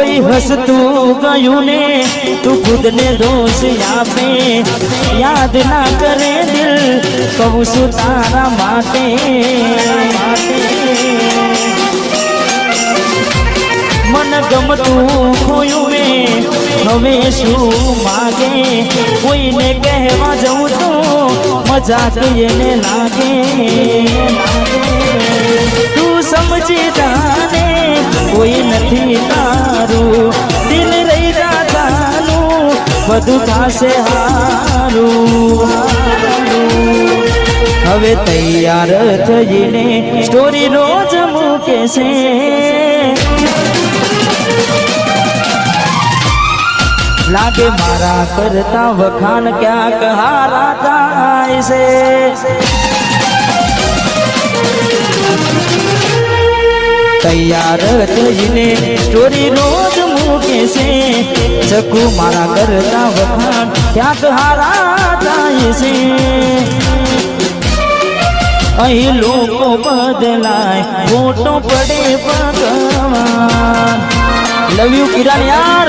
કોઈ હસતું ગયું ને તું ખુદ ને દોષ આપે યાદ ના કરે દિલ કહું છું તારા માટે મન ગમતું ખોયું મેં હવે શું માગે કોઈને કહેવા જવું તો મજાક એને લાગે તું સમજી જાને કોઈ નથી તારું દિલ રહી જાતાનું બધું થાશે હારું હવે તૈયાર થઈને સ્ટોરી રોજ મૂકે છે લાગે મારા કરતા વખાણ ક્યાંક હારા થાય છે તૈયાર થઈને સ્ટોરી રોજ મૂકે છે ચકુ મારા કરતા વખાણ ક્યાંક હારા થાય છે અહીં લોકો બદલાય ફોટો પડે ભગવાન લવ યુ કિરણ યાર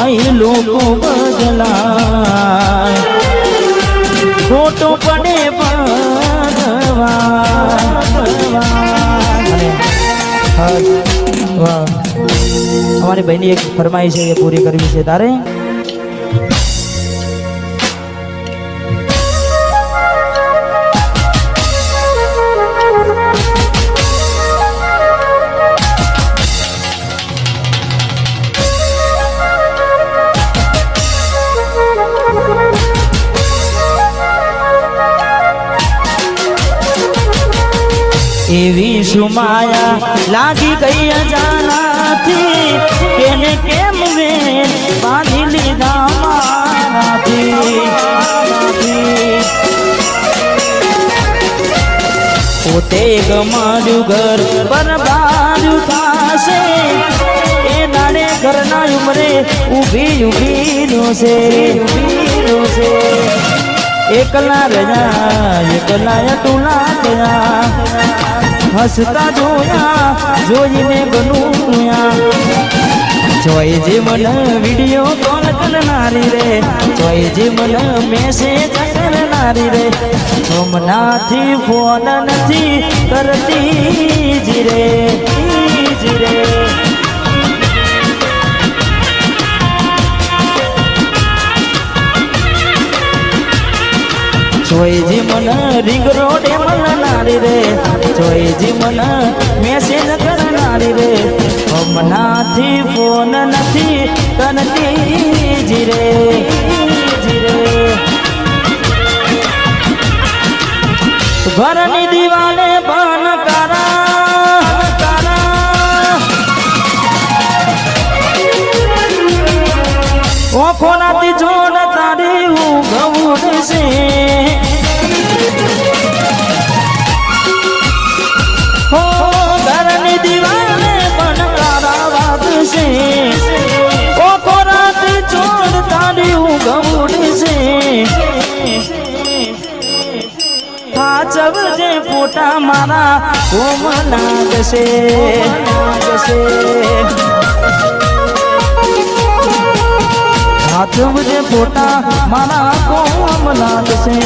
અહીં લોકો બદલાય ફોટો પડે અમારી બહેની એક ફરમાઈશ છે એ પૂરી કરવી છે તારે એવી સુમાયા લાગી ગઈ અજાનાથી કેને કેમ મેં બાંધી લીધા મારાથી પોતે ગમાડ્યું ઘર બરબાદ થાશે એ નાડે ઘરના ઉમરે ઊભી રોશે એકલા રહ્યા એકલા ટુલા ગયા હસતા જોયા જોઈને બનુયા જોઈ જે મન વિડીયો કોલ કરનારી રે જોઈ જે મન મેસેજ કરનારી રે હમણાંથી ફોન નથી કરતી જીરે જોઈ જી મન રિંગ રોડે મળનારી રે જોઈ જી મન મેસેજ કરનારી રે હમણાંથી ફોન નથી કરતી જીરે ઘરની દિવાલે બન ઓખો નાથી જોડ તારી ઊંઘ છે હો ઘરની દિવાલે પણ તારા વાત છે ઓખો નાથી જોડ તારી ઊંઘ છે હાચવજે ફોટા મારા કોમ લાગશે હાચવજે ફોટા મારા કોમ લાગશે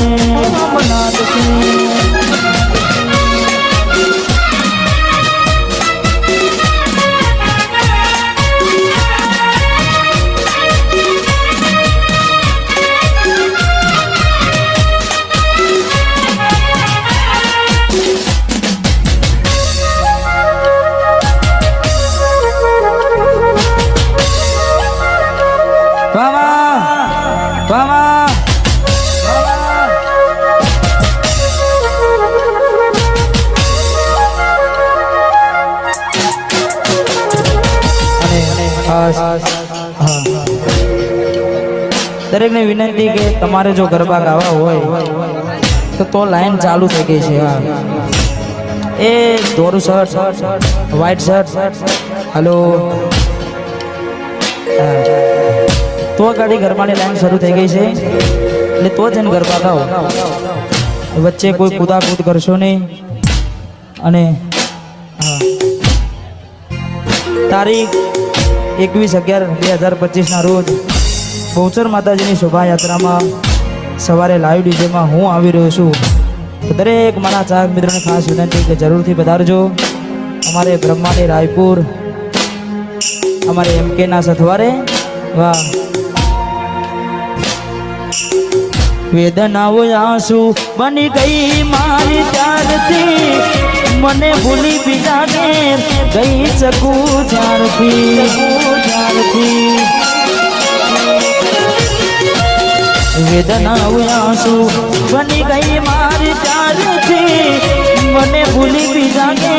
દરેક ને વિનંતી કે તમારે જો ગરબા ગાવા હોય તો લાઈન ચાલુ થઈ ગઈ છે એ દોરું શર્ટ વ્હાઈટ શર્ટ હેલો તો ગાડી ગરબાની લાઈન શરૂ થઈ ગઈ છે એટલે તો જ એને ગરબા ગાઓ વચ્ચે કોઈ કૂદાકૂદ કરશો નહીં અને તારીખ 21/11/2025 ના રોજ બહુચર માતાજીની શોભાયાત્રામાં સવારે લાઈવ ડીજેમાં હું આવી રહ્યો છું. દરેક મારા ચાહક મિત્રોને ખાસ વિનંતી કે જરૂરથી પધારજો. અમારે બ્રહ્માની રાયપુર અમારે MK ના સથવારે. વાહ વેદનાઓ આંસુ બની ગઈ મારી ત્યારથી, મને ભૂલી બીજા ને ગઈ શકું જ્યારથી. વેદનાઓ આંસુ બની ગઈ મારી ત્યારથી, મને ભૂલી બીજા ને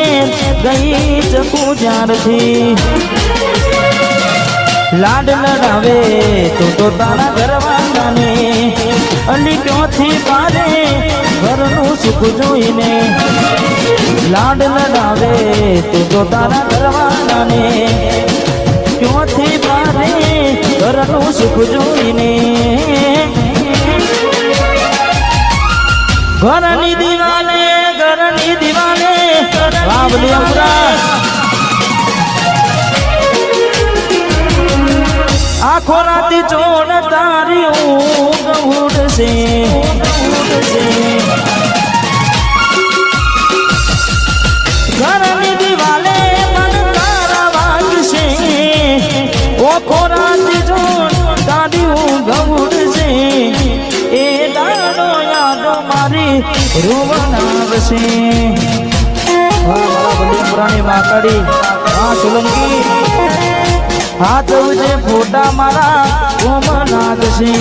ગઈ શકું જ્યારથી. લાડ લડાવે તો તારા ઘરવાળાને અલી ક્યોથી પારે ઘરનું સુખ જોઈને. લાડ લડાવે તો તારા ઘરવાળાને ક્યોથી પારે ઘરનું સુખ જોઈને. ઘરની દિવાલે બાબલી અમરા આખો રાતી ચોડ તારી ઊંઘ ઉડશે. ઘરની દિવાલે મન તારા વાગશે, આખો રાતી ચોડ તારી ઊંઘ ઉડશે. એ દાડો યાદો મારી રૂવનાવશે. મારા બધી પુરાણી માકડી સોલંકી હાથ ઉજે ફોટા મારા ઓમ નાગશે.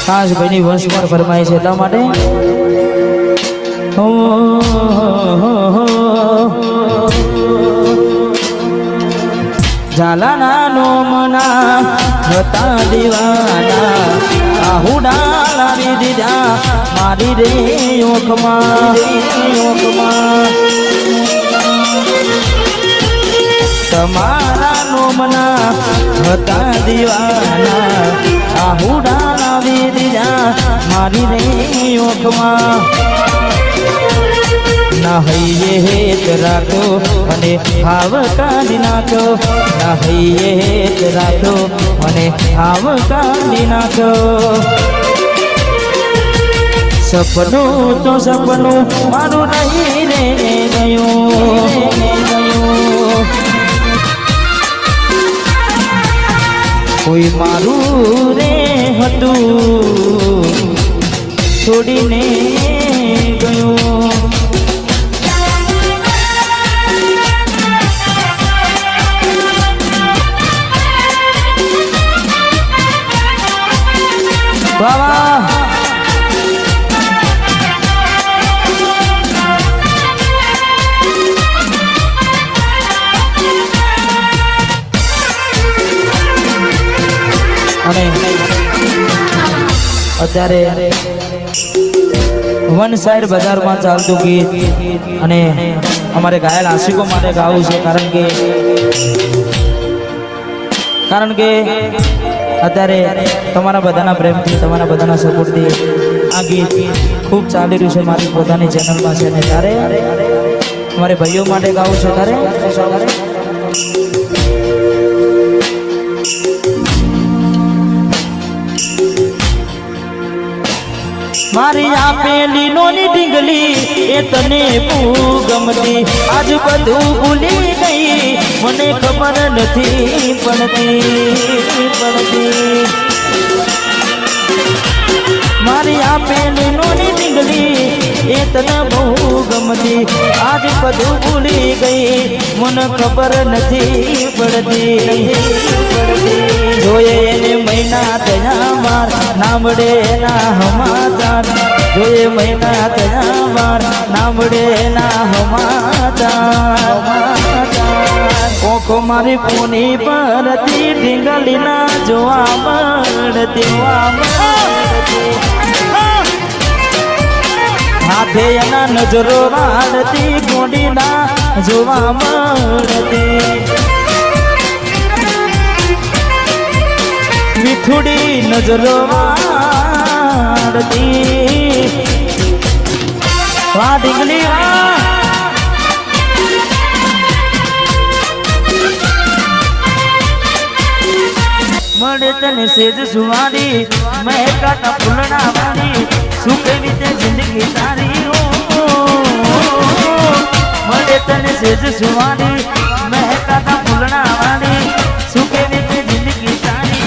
ખાસ ભાઈની વંશમાં ફરમાય છે એટલા માટે ઝાલાના નોમના હતા દીવાના, આહુડા લાવી દીધા મારી રે ઓખમાં. તમારા નોમના હતા દીવાના, આહુડા લાવી દીધા મારી રે ઓખમાં. ના હૈયે હેત રાખો અને હાવ કાઢી નાખો. ના હૈયે હેત રાખો અને હાવ કાઢી નાખો. સપનું તો સપનું મારું નહીં રે ગયું. કોઈ મારું રે હતું છોડીને ગયું. બાબા અને અત્યારે વન સાઈડ બજારમાં ચાલતું ગીત અને અમારે ઘાયલ આશિકો માટે ગાવું છે. કારણ કે અત્યારે તમારા બધાના પ્રેમથી, તમારા બધાના સપોર્ટથી આ ગીત ખૂબ ચાલી રહ્યું છે મારી પોતાની ચેનલમાં છે. અને ત્યારે અમારે ભાઈઓ માટે ગાવું છે. ત્યારે મારી આપેલી નોની ઢીંગલી એ તને ગમતી, આજ બધું ભૂલી ગઈ મને ખબર નથી પડતી. મારી આપેલી નોની ઢીંગલી એ તને બહુ ગમતી આજ બધું ભૂલી ગઈ મને ખબર નથી પડતી જોઈએ એને મહિના થયા વાર નામડે ના હમાચાર જોઈએ મહિના થયા વાર નામડે ના હમાચાર કોકો મારી પૂની પરથી ઢીંગલી ના જોવા મળતી હાથે એના નજરો વાળતી ગોડી ના જોવા મળતી મીઠુડી નજરો વાળતી વાહ ઢીંગલી મળે તને સેજ સુવારી મહેકાતા ફૂલના વાળી શું કેવી તે જિંદગી તારી મળે તને સેજ સુવારી મહેકાતા ફૂલના વાળી શું કેવી તે જિંદગી તારી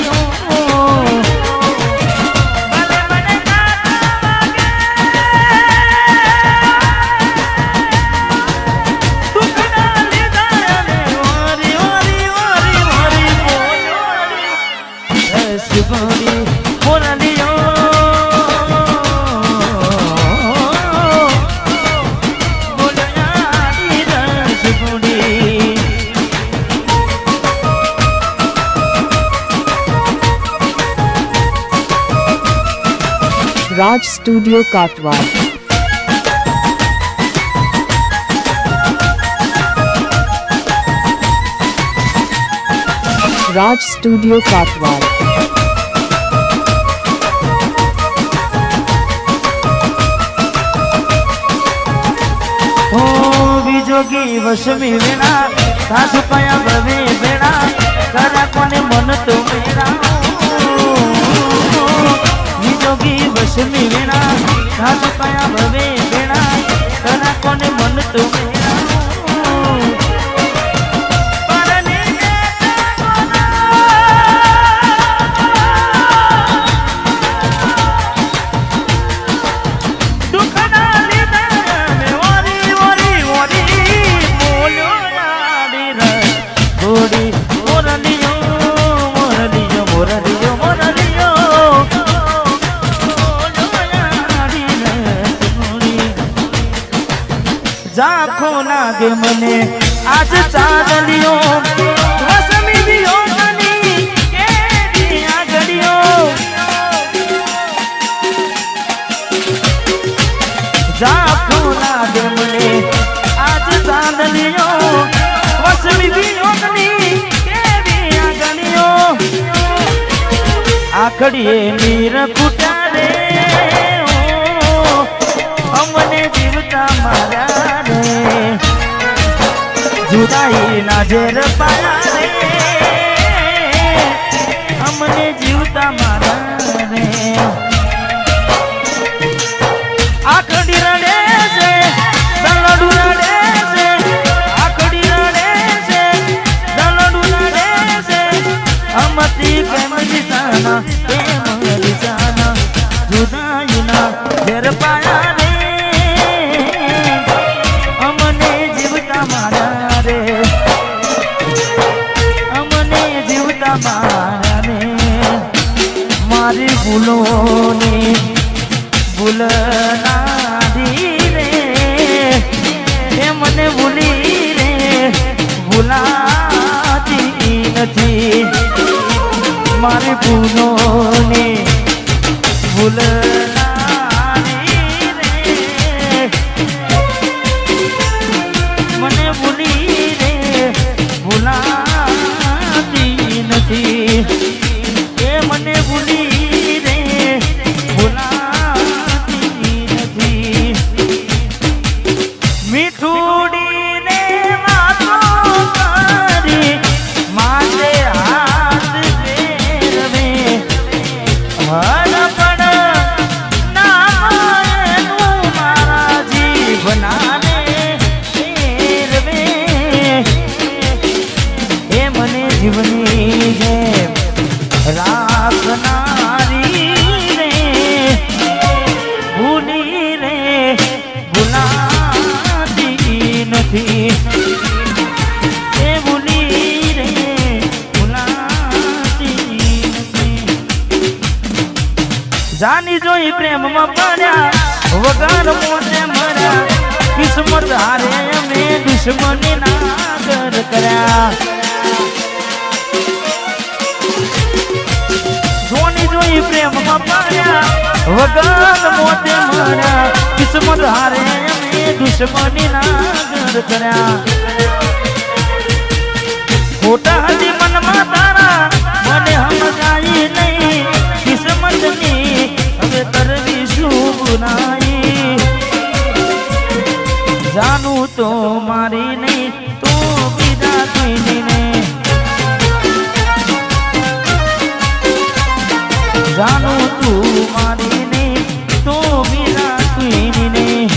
Raj Studio Katwal. Raj Studio Katwal. ओ विजोगी वशमी वेणा सासु पाया भवे बेड़ा करा कोने मन तो मेरा विजोगी वशमी वेणा सासु पाया भवे बेड़ा करा कोने मन तो मेरा जाखो नागे मने आज चादलियो वसमी दियो मनी के दिया गड़ियो जाखो नागे मने आज चादलियो वसमी दियो मनी के दिया गड़ियो आखड़िए नीर कुटारे अमने जीवता मारा जुदाई ना जेर पाया रे हमने जीवता मारा रे आखड़ी रड़े से दलडू रड़े से आखड़ी रड़े से दलडू रड़े से हमती प्रेम दिसाना जुदाई ना जेर पाया रे हमने जीवता मारा अमने जीवता मारे मारी भूलोने भूलना दी रे मने भूली रे भूलाती नथी मारी भूलोने भूलना दी रे मने भूली भूलाती नथी ए मने भूली रे જોઈ પ્રેમમાં પડ્યા વગર મોતે મર્યા કિસ્મત હારે અમે દુશ્મની ના ઘર કર્યા જોઈ પ્રેમમાં પડ્યા વગર મોતે મર્યા કિસ્મત હારે અમે દુશ્મની ના ઘર કર્યા ખોટા હજી મનમાં તારા મને સમજાય નહીં કિસ્મતની હવે કરવી શું ગુનાઈ જાનું તો મારી નહીં તો બીજા કોઈની નહીં જાનું તું મારી નહીં તો બીજા કોઈની નહીં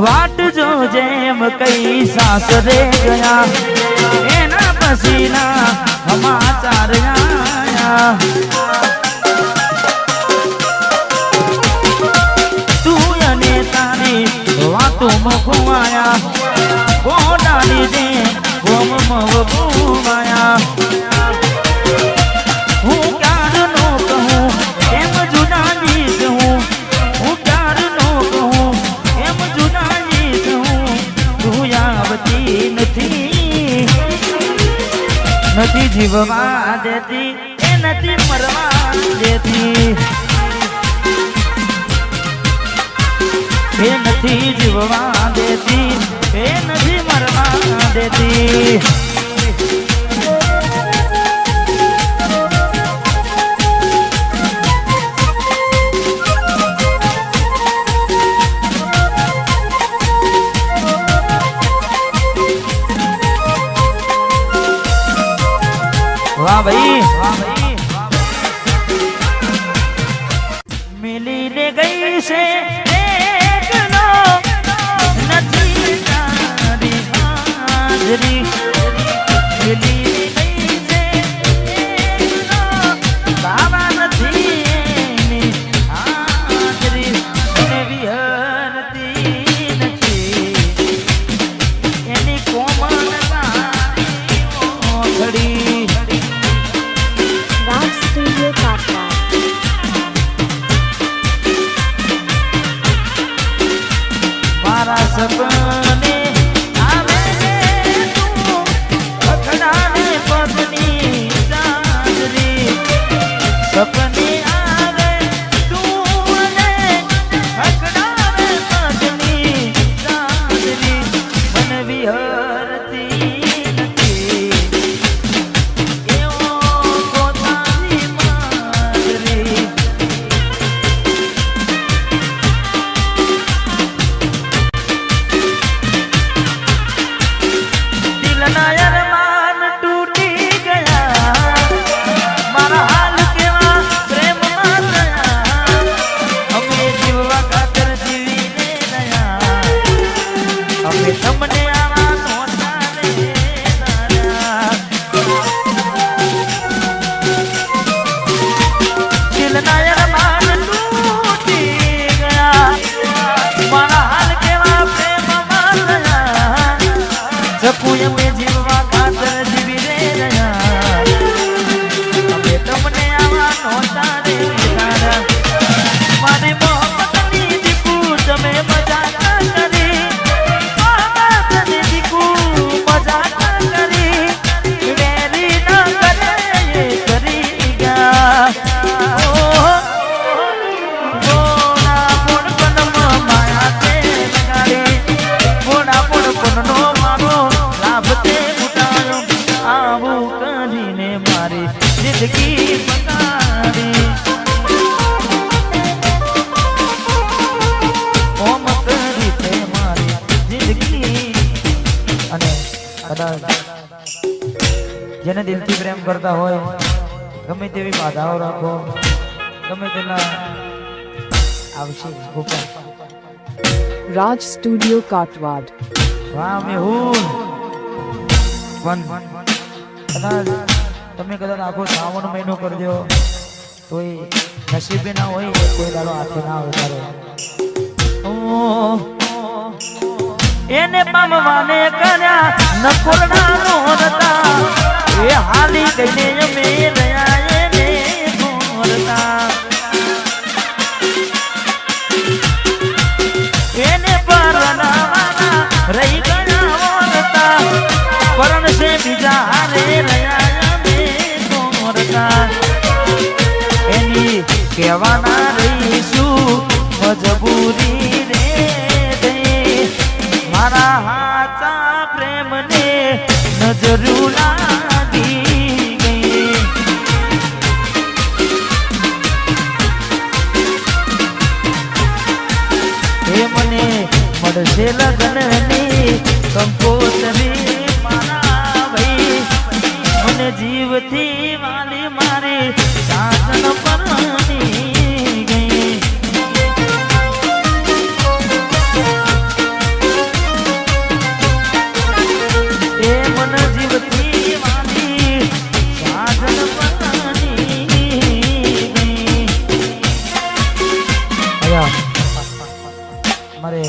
वाट जो जेम कई सासरे गया एना पसीना समाचार आया तू अने तारी वातों में घुमाया वो डाली दे वो मव घुमाया हूँ प्यार नो कहूँ एम जुदा जीत हूँ हूँ प्यार नो कहूँ एम जुदा जीत हूँ तू आवती નથી જીવવા દેતી એ નથી મરવા દેતી એ નથી જીવવા દેતી એ નથી મરવા દેતી वाह भाई मिली ले गई से एक लो नदी तारी हाजरी દિલના અરમાન તૂટી ગયા મારા હાલ કેવા પ્રેમમાં રહ્યા જપુએ મે જીવવા ખાતર જીવી રે રહ્યા હવે તમને આવા નહોતા રે વિચારા મારી મોહબ્બતની દીકુ તમે મજા કરી મોહબ્બતની દીકુ મજા કરી વેરી ના કરે એ કરી ગયા બોના બોન પનમાં માયા તે લગાડી બોના બોન પનનો મારો લાભ તે ઉઠાયો આવું કરીને મારી જિંદગી બગાડી ઓમ કરી તે મારી જિંદગી અને કદાચ જેને દિલથી પ્રેમ કરતા હોય ગમે તેવી બાધાઓ રાખો ગમે તેના આવશે ગોપાલ Raj Studio Katwad. વાહ મેહુલ વન કદાચ તમે કદાચ આખો શ્રાવણ મહિનો કરજો તોય નસીબે ના હોય કોઈ દાડો હાથે ના ઉતારે એને પામવાને કર્યા નકોરડા નો હતા એ હાલી ગઈને અમે રહ્યા એને મોરતા એને પરણાવાના રહી ગયા મોરતા પરણ છે બીજા હારે રહ્યા અમે મોરતા એની કહેવાના રહીશું મજબૂરી રે મારા હાચા પ્રેમને નજરું લાગી ગઈ એ મને મળશે લગ્નની કંકોત્રી મારા ભાઈ મને જીવથી વાલી મારી સાજન પરણી ગઈ એ મન જીવથી વાલી સાજન પરણી ગઈ મારે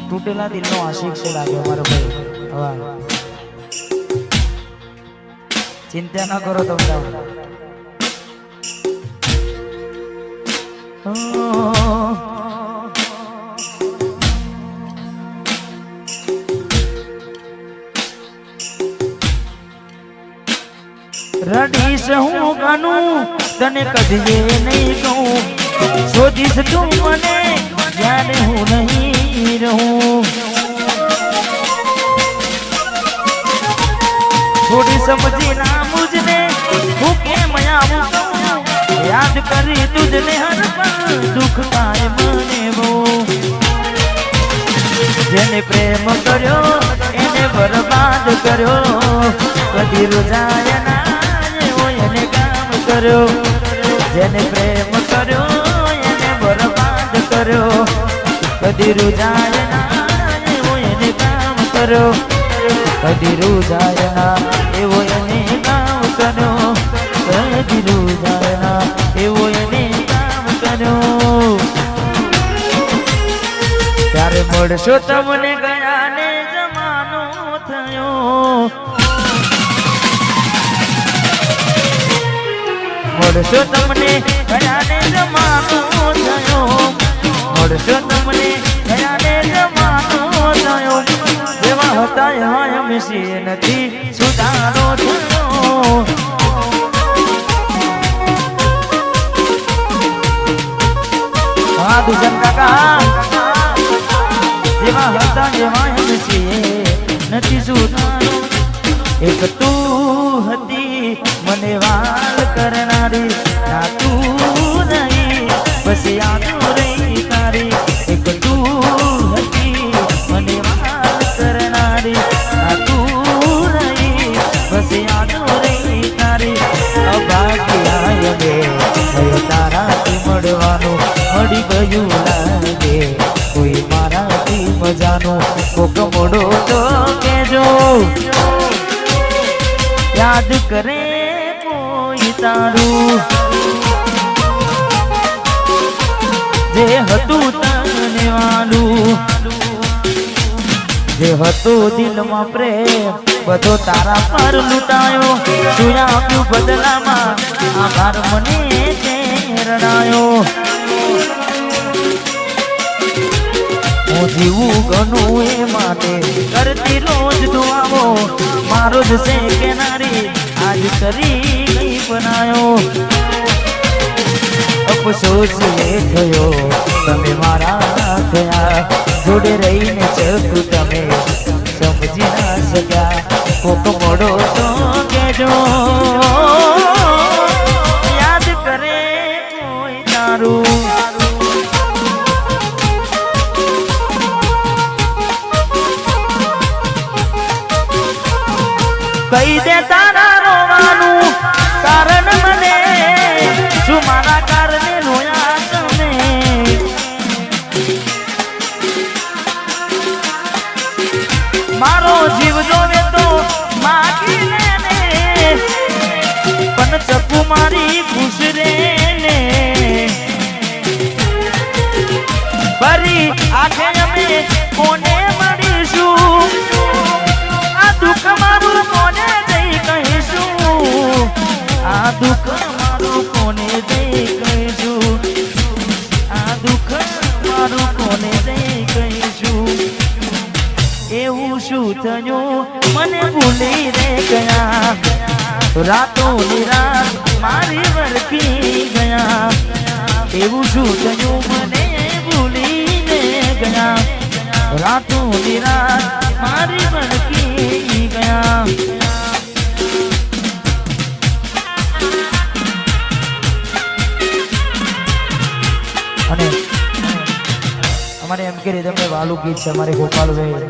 તૂટેલા દિલનો આશિક છે લાગ્યો મારો ભાઈ હવા ચિંતા ના કરો તમને રડીશ હું ગાનું તને કદીએ નહીં કહું શોધીશ તું મને જ્યારે હું નહીં રહું થોડી સમજી ના મુજને હું કેમ આવું યાદ કરી તુજને હર પલ દુઃખ કાય મને બહુ જેને પ્રેમ કર્યો એને બરબાદ કર્યો કદી રોજાય ના એને કામ કર્યો જેને પ્રેમ કર્યો એને બરબાદ કર્યો કદી રોજાય ના એને કામ કર્યો કદી રોજાય ના એવો એને કામ કર્યો કદી રોજાય ના એવો એને કામ કર્યો ત્યારે મળશો તમને ગયા ને જમાનો થયો મળશો તમને ગયા ને જમાનો થયો મળશો તમને ગયા ને જમાનો થયો જેવા હતા એવા એમ છે નથી સુધારો થયો હા દુજન કાકા જેવા હતા એવા એમ છે નથી સુધારો એક તું હતી મને વાલ કરનારી ના તું નહીં બસ યાદ રહી તારી એક તું હતી મને વાલ કરનારી ના તું નહીં બસ યાદ રહી તારી અભાગ્યા મે તારાથી મળવાનું મળી ગયું લાગે કોઈ મારાથી મજાનું કોક મોડો તો કેજો યાદ કરે કોઈ કોઈ તારું જે હતું તને વાલું જે હતું દિલમાં પ્રેમ બધો તારા પર લૂંટાયો શું આપ્યું બદલામાં આભાર મને તે રડાયો હું જીવું ઘણું એ માટે કરતી રોજ દુઆઓ મારો જ છે કેનારી આજ કરી ગઈ બનાયો અફસોસ એ થયો તમે મારા થયા જોડે રહીને ચકુ તમે સમજી ના શક્યા કોક મોડો તો કેજો યાદ કરે કોઈ તારું કહી દે તારા રોવાનું કારણ મને શું મારા કારણે રોયા તમે મારો જીવ જોવે તો માગી લેને પણ ચકુ મારી ખુશ રે ને ફરી આખે અમે કોને મળીશું આ દુઃખ મારું કોને દઈ કહીશું આ દુઃખ મારું કોને દઈ કહીશું આ દુઃખ મારું કોને દઈ કહીશું એવું શું થયું મને ભૂલી રે ગયા રાતો નિરાત મારી વરખી ગયા એવું શું થયું મને ભૂલીને ગયા રાતો નિરાત મારી વરખી ગયા અને અમારે એમ કે રીતે વાલું ગીત છે અમારે ગોપાલભાઈ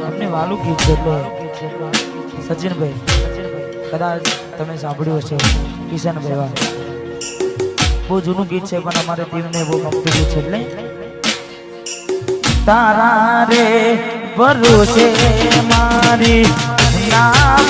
અમને વાલું ગીત છે એટલે સચિનભાઈ કદાચ તમે સાંભળ્યું હશે કિશનભાઈ વા બહુ જૂનું ગીત છે પણ અમારે ટીમને બહુ ગમતું ગીત છે એટલે તારા રે ભરોસે મારી ના